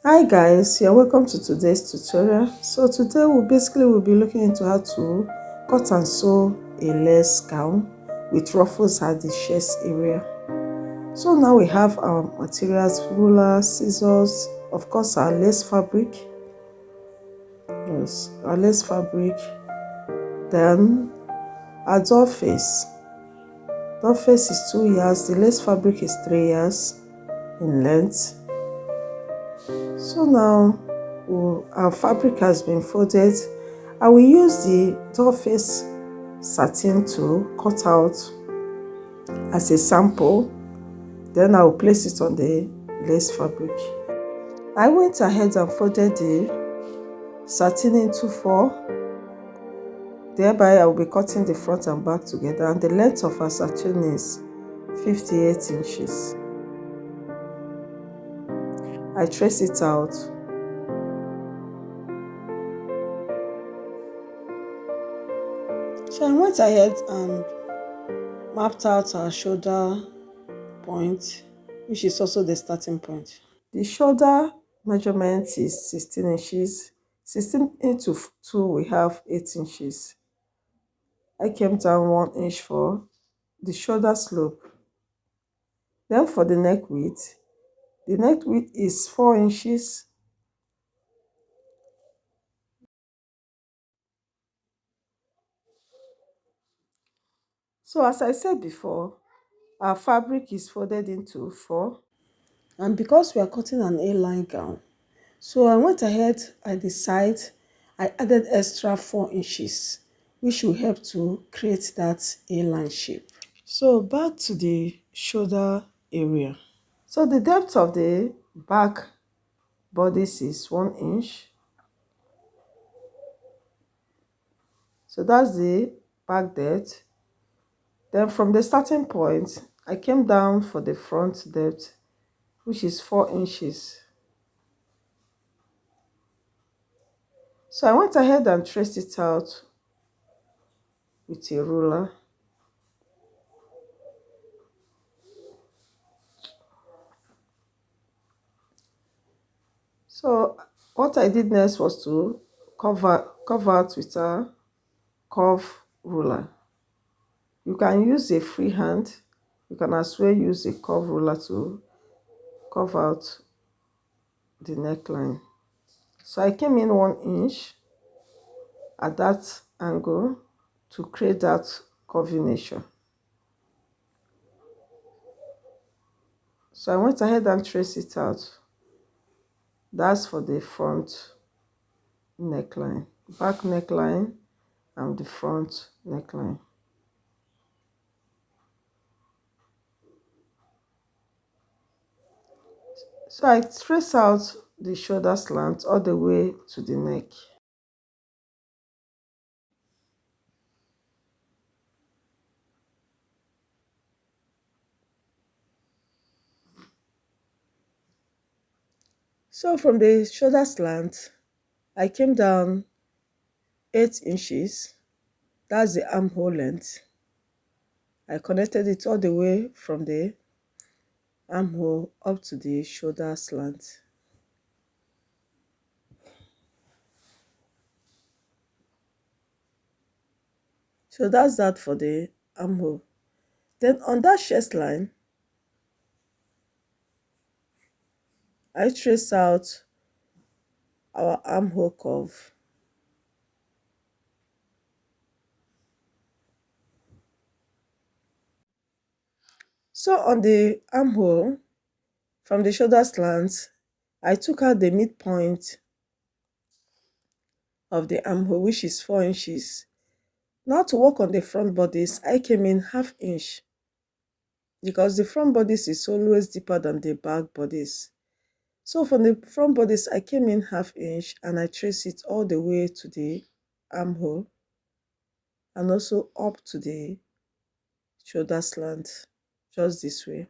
Hi guys, you're welcome to today's tutorial. So today we'll be looking into how to cut and sew a lace gown with ruffles at the chest area. So now we have our materials: ruler, scissors, of course our lace fabric. Yes, our lace fabric. Then our doll face. Doll face is 2 yards. The lace fabric is 3 yards in length. So now our fabric has been folded. I will use the doll face satin to cut out as a sample. Then I will place it on the lace fabric. I went ahead and folded the satin into 4. Thereby I will be cutting the front and back together, and the length of our satin is 58 inches. I trace it out. So I went ahead and mapped out our shoulder point, which is also the starting point. The shoulder measurement is 16 inches. 16 into 2, we have 8 inches. I came down 1 inch for the shoulder slope. Then for the neck width is 4 inches. So as I said before, our fabric is folded into 4. And because we are cutting an A-line gown, so I went ahead at the side, I added extra 4 inches, which will help to create that A-line shape. So back to the shoulder area. So the depth of the back bodice is 1 inch. So that's the back depth. Then from the starting point, I came down for the front depth, which is 4 inches. So I went ahead and traced it out with a ruler. So what I did next was to cover it with a curve ruler. You can use a free hand. You can as well use a curve ruler to curve out the neckline. So I came in 1 inch at that angle to create that curvination. So I went ahead and traced it out. That's for the front neckline, back neckline, and the front neckline. So I trace out the shoulder slant all the way to the neck. So from the shoulder slant, I came down 8 inches. That's the armhole length. I connected it all the way from the armhole up to the shoulder slant. So that's that for the armhole. Then on that chest line, I trace out our armhole curve. So on the armhole, from the shoulder slant, I took out the midpoint of the armhole, which is 4 inches. Now to work on the front bodice, I came in ½ inch because the front bodice is always deeper than the back bodice. So from the front bodice, I came in ½ inch and I traced it all the way to the armhole and also up to the shoulder slant, just this way.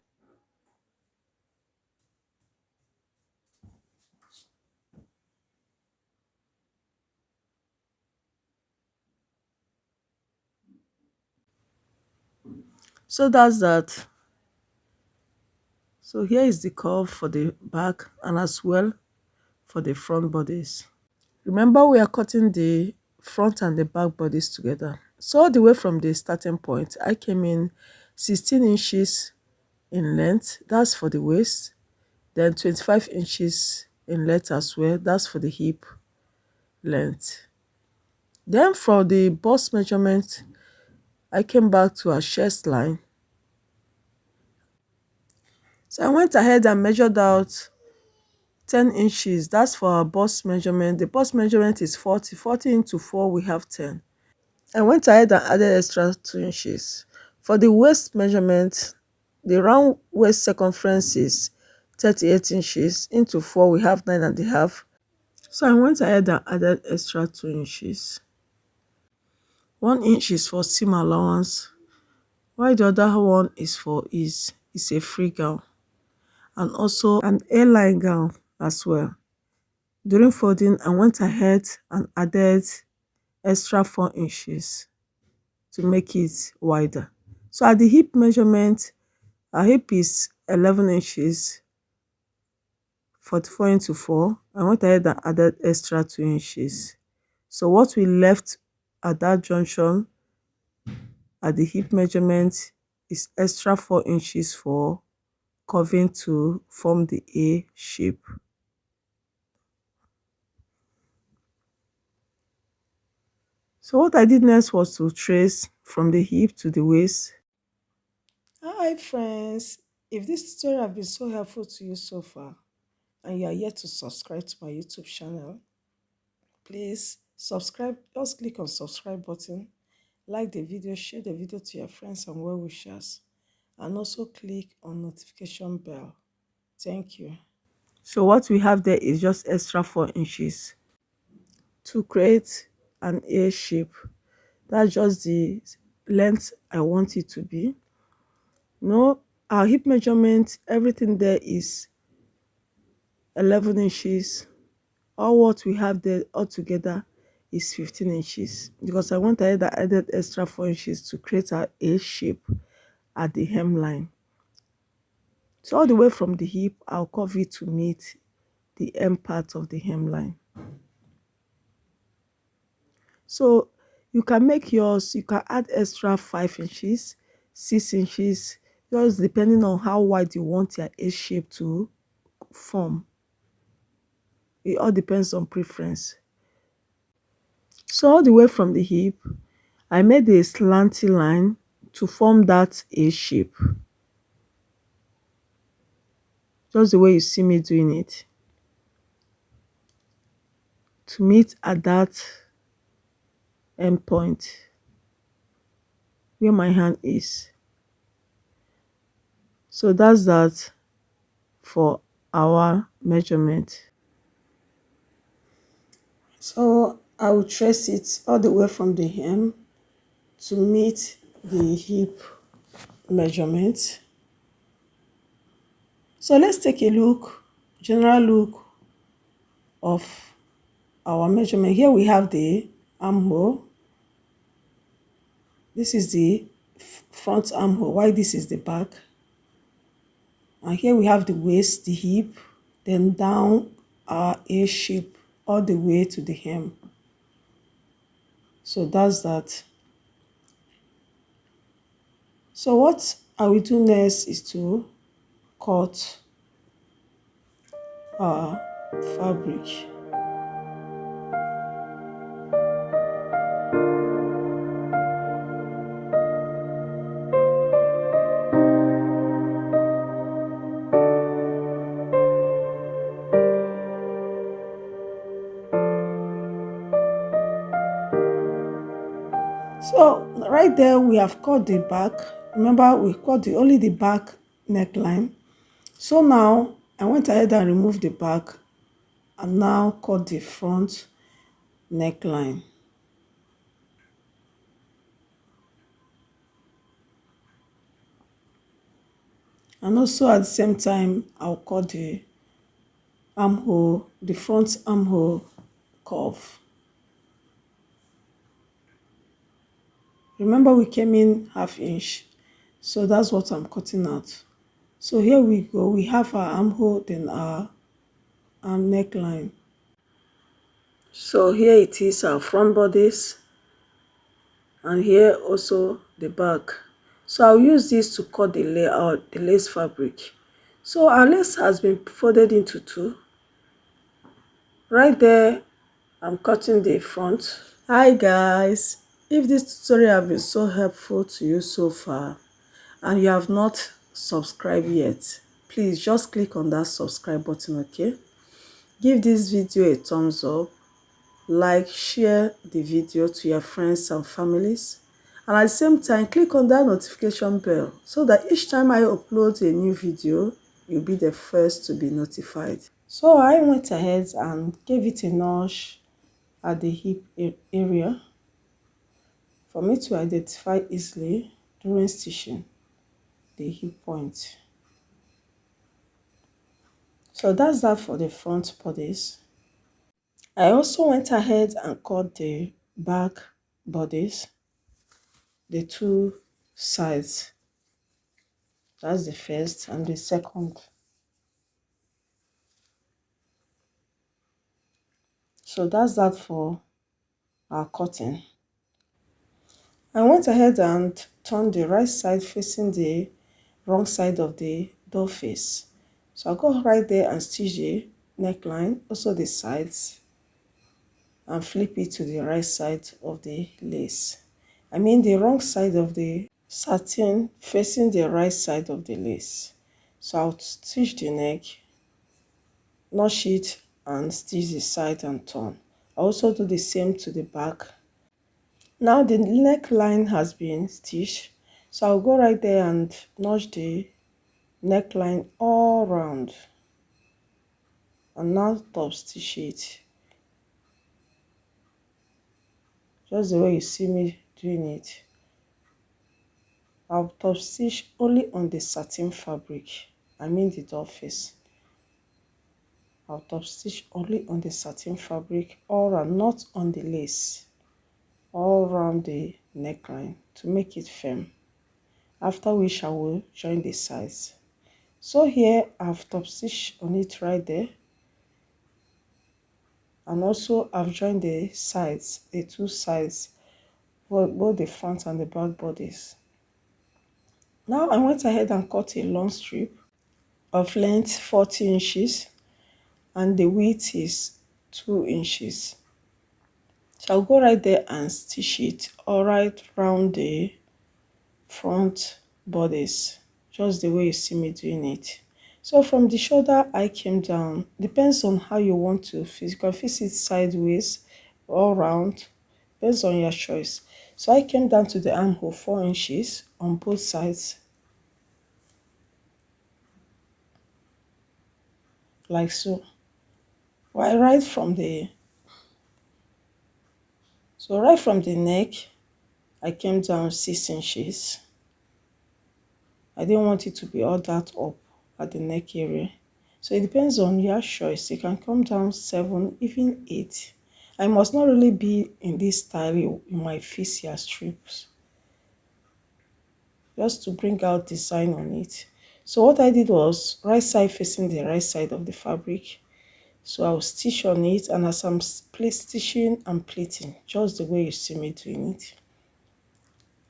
So that's that. So here is the curve for the back and as well for the front bodies. Remember, we are cutting the front and the back bodies together. So all the way from the starting point, I came in 16 inches in length, that's for the waist, then 25 inches in length as well, that's for the hip length. Then for the bust measurement, I came back to a chest line. So I went ahead and measured out 10 inches. That's for our bust measurement. The bust measurement is 40. 40 into 4, we have 10. I went ahead and added extra 2 inches. For the waist measurement, the round waist circumference is 38 inches. Into 4, we have 9.5. So I went ahead and added extra 2 inches. 1 inch is for seam allowance, while the other one is for ease. It's a free gown. And also an A-line gown as well. During folding, I went ahead and added extra 4 inches to make it wider. So at the hip measurement, our hip is 11 inches, 44 into 4. I went ahead and added extra 2 inches. So what we left at that junction at the hip measurement is extra 4 inches for curving to form the A shape. So what I did next was to trace from the hip to the waist. Hi friends, if this tutorial has been so helpful to you so far and you are yet to subscribe to my YouTube channel, please subscribe. Just click on subscribe button, like the video, share the video to your friends and well wishers, and also click on notification bell. Thank you. So what we have there is just extra 4 inches to create an A shape. That's just the length I want it to be. No, our hip measurement, everything there is 11 inches. All what we have there altogether is 15 inches because I went ahead and added extra 4 inches to create our A shape at the hemline. So all the way from the hip, I'll curve it to meet the end part of the hemline. So you can make yours, you can add extra 5 inches, 6 inches, just depending on how wide you want your A shape to form. It all depends on preference. So all the way from the hip, I made a slanty line to form that A shape. Just the way you see me doing it. To meet at that end point where my hand is. So that's that for our measurement. So I will trace it all the way from the hem to meet the hip measurement. So let's take a look, general look of our measurement. Here we have the armhole. This is the front armhole, while this is the back. And here we have the waist, the hip, then down our A shape all the way to the hem. So that's that. So what I will do next is to cut our fabric. So right there we have cut the back. Remember, we cut only the back neckline. So now I went ahead and removed the back and now cut the front neckline. And also at the same time, I'll cut the armhole, the front armhole curve. Remember, we came in 1/2 inch, so that's what I'm cutting out. So here we go. We have our armhole, then our neckline. So here it is, our front bodice, and here also the back. So I'll use this to cut the layout, the lace fabric. So our lace has been folded into two. Right there, I'm cutting the front. Hi guys, if this tutorial has been so helpful to you so far and you have not subscribed yet, please just click on that subscribe button, okay? Give this video a thumbs up, like, share the video to your friends and families, and at the same time click on that notification bell so that each time I upload a new video, you'll be the first to be notified. So I went ahead and gave it a notch at the hip area for me to identify easily during stitching the hip point. So that's that for the front bodice. I also went ahead and cut the back bodice, the two sides. That's the first and the second. So that's that for our cutting. I went ahead and turned the right side facing the wrong side of the doll face. So I'll go right there and stitch the neckline, also the sides, and flip it to the right side of the lace. I mean the wrong side of the satin facing the right side of the lace. So I'll stitch the neck, notch it, and stitch the side and turn. I also do the same to the back. Now the neckline has been stitched, so I'll go right there and notch the neckline all round and now top stitch it just the way you see me doing it. I'll top stitch only on the satin fabric, I mean the doll face. I'll top stitch only on the satin fabric all round, not on the lace, all around the neckline to make it firm, after which I will join the sides. So here I've top stitched on it right there, and also I've joined the sides, the two sides, both the front and the back bodies. Now I went ahead and cut a long strip of length 40 inches and the width is 2 inches. So I'll go right there and stitch it all right round the front bodice, just the way you see me doing it. So from the shoulder I came down, depends on how you want to fix. You can fix it sideways, all round, depends on your choice. So I came down to the armhole 4 inches on both sides, like so. Right from the neck I came down 6 inches. I didn't want it to be all that up at the neck area. So it depends on your choice. You can come down 7, even 8. I must not really be in this style. You might fix your strips just to bring out design on it. So what I did was right side facing the right side of the fabric. So I'll stitch on it, and as I'm stitching and pleating, just the way you see me doing it.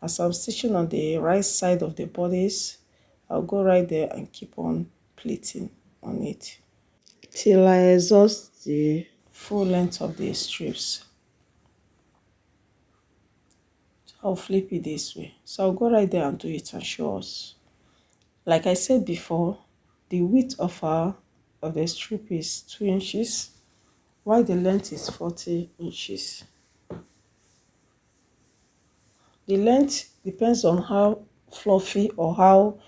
As I'm stitching on the right side of the bodice, I'll go right there and keep on pleating on it till I exhaust the full length of the strips. So I'll flip it this way. So I'll go right there and do it and show us. Like I said before, the width of the strip is 2 inches, while the length is 40 inches. The length depends on how fluffy or how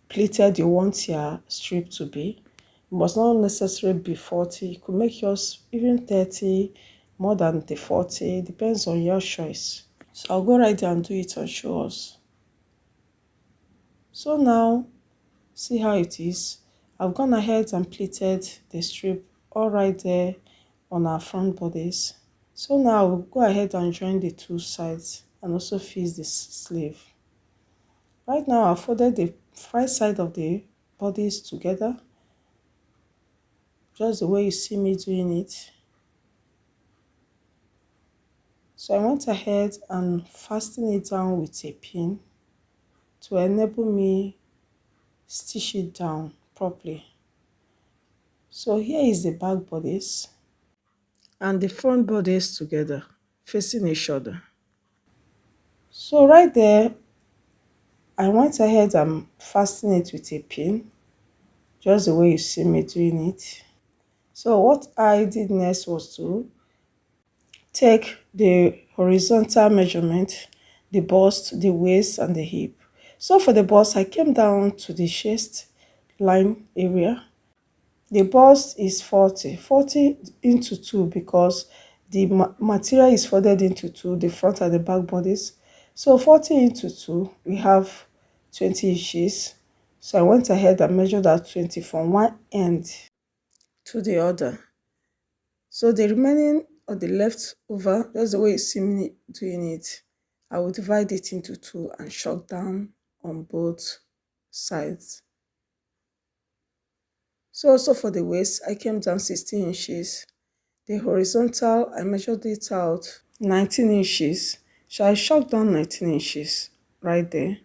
pleated you want your strip to be. It must not necessarily be 40. You could make yours even 30, more than the 40. Depends on your choice. So I'll go right there and do it and show us. So now, see how it is. I've gone ahead and pleated the strip all right there on our front bodice. So now we'll go ahead and join the two sides and also fix the sleeve. Right now I've folded the right side of the bodice together, just the way you see me doing it. So I went ahead and fastened it down with a pin to enable me stitch it down properly. So here is the back bodice and the front bodice together, facing each other. So right there, I went ahead and fastened it with a pin, just the way you see me doing it. So what I did next was to take the horizontal measurement, the bust, the waist, and the hip. So for the bust, I came down to the chest line area. The bust is 40 into 2 because the material is folded into 2, the front and the back bodies. So 40 into 2, we have 20 inches. So I went ahead and measured that 20 from one end to the other. So the remaining or the leftover, that's the way you see me doing it, I will divide it into 2 and chuck down on both sides. So also for the waist, I came down 16 inches. The horizontal, I measured it out 19 inches. So I chuck down 19 inches right there.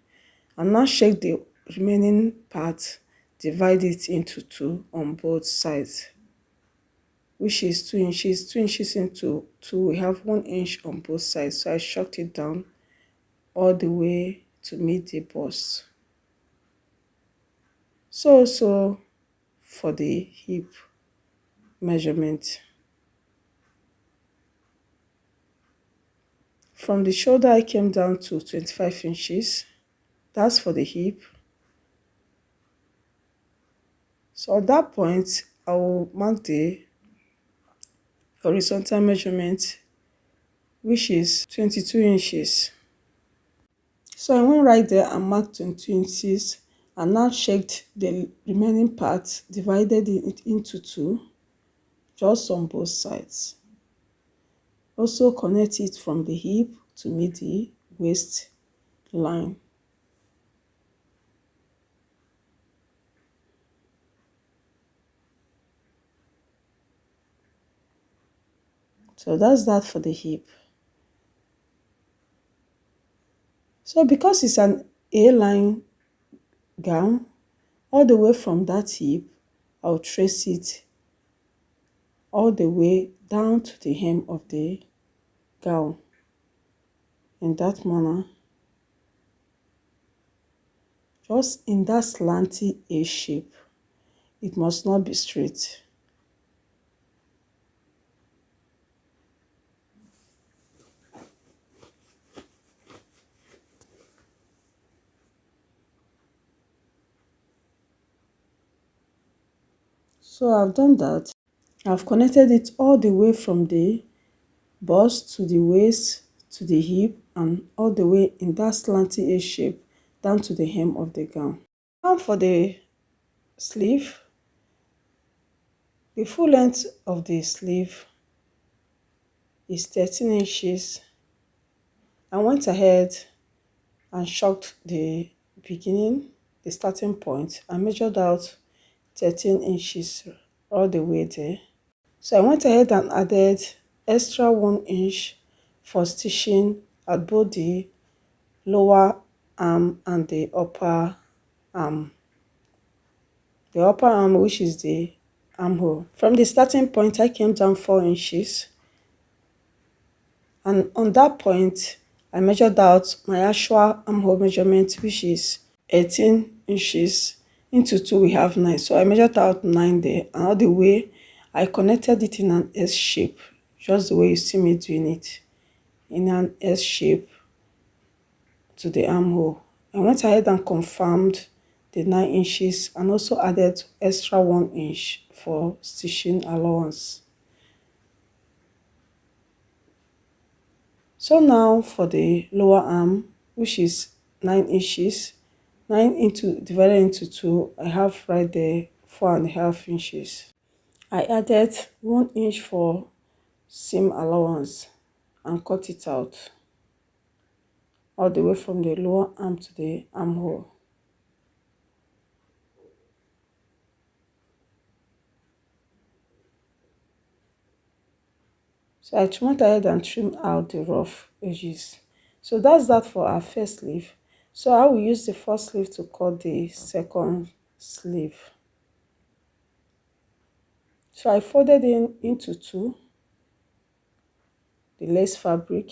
And now check the remaining part, divide it into 2 on both sides, which is 2 inches. 2 inches into 2, we have 1 inch on both sides. So I chucked it down all the way to meet the bust. So also for the hip measurement. From the shoulder, I came down to 25 inches. That's for the hip. So at that point, I will mark the horizontal measurement, which is 22 inches. So I went right there and marked 22 inches and now checked the remaining part, divided it into 2, just on both sides. Also connect it from the hip to meet the waist line. So that's that for the hip. So because it's an A-line gown, all the way from that hip, I'll trace it all the way down to the hem of the gown in that manner, just in that slanty A shape. It must not be straight. So I've done that. I've connected it all the way from the bust to the waist to the hip and all the way in that slanty A shape down to the hem of the gown. Now for the sleeve, the full length of the sleeve is 13 inches. I went ahead and chucked the beginning, the starting point, and measured out 13 inches all the way there. So I went ahead and added extra 1 inch for stitching at both the lower arm and the upper arm. The upper arm, which is the armhole. From the starting point, I came down 4 inches. And on that point, I measured out my actual armhole measurement, which is 18 inches. Into 2, we have 9. So I measured out 9 there. And all the way, I connected it in an S shape, just the way you see me doing it, in an S shape to the armhole. I went ahead and confirmed the 9 inches and also added extra 1 inch for stitching allowance. So now for the lower arm, which is 9 inches, 9 into divided into 2, I have right there 4.5 inches. I added 1 inch for seam allowance and cut it out all the way from the lower arm to the armhole. So I went ahead and trimmed out the rough edges. So that's that for our first sleeve. So I will use the first sleeve to cut the second sleeve. So I folded into two the lace fabric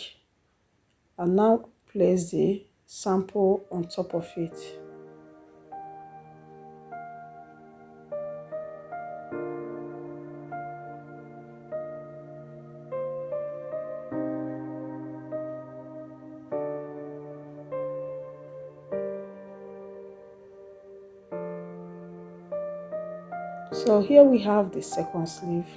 and now place the sample on top of it. So here we have the second sleeve.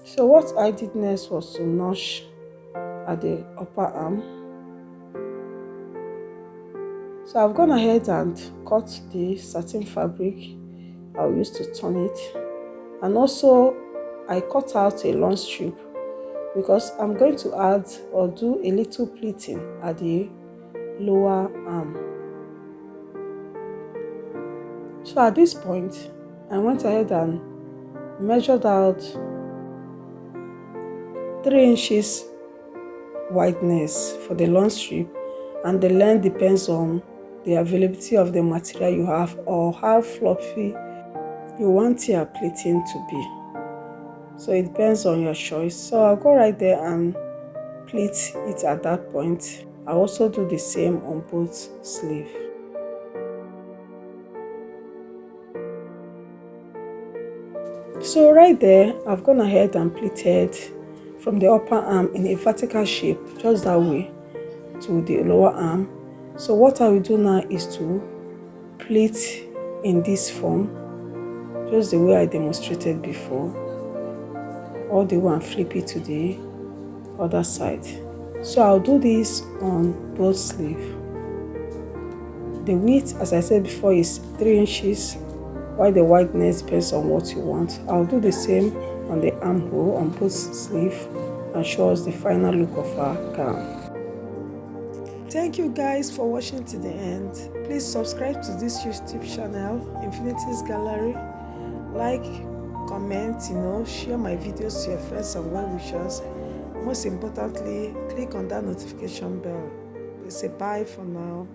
So what I did next was to notch at the upper arm. So I've gone ahead and cut the satin fabric I'll use to turn it, and also I cut out a long strip because I'm going to add or do a little pleating at the lower arm. So at this point I went ahead and measured out 3 inches wideness for the long strip, and the length depends on the availability of the material you have or how fluffy you want your pleating to be. So it depends on your choice. So I'll go right there and pleat it at that point. I'll also do the same on both sleeves. So right there, I've gone ahead and pleated from the upper arm in a vertical shape, just that way, to the lower arm. So what I will do now is to pleat in this form, just the way I demonstrated before, all the way and flip it to the other side. So I'll do this on both sleeves. The width, as I said before, is 3 inches, while the wideness depends on what you want. I'll do the same on the armhole on both sleeves and show us the final look of our gown. Thank you guys for watching to the end. Please subscribe to this YouTube channel, Infinity's Gallery. Like, comment, share my videos to your friends and well-wishers. Most importantly, click on that notification bell. We say bye for now.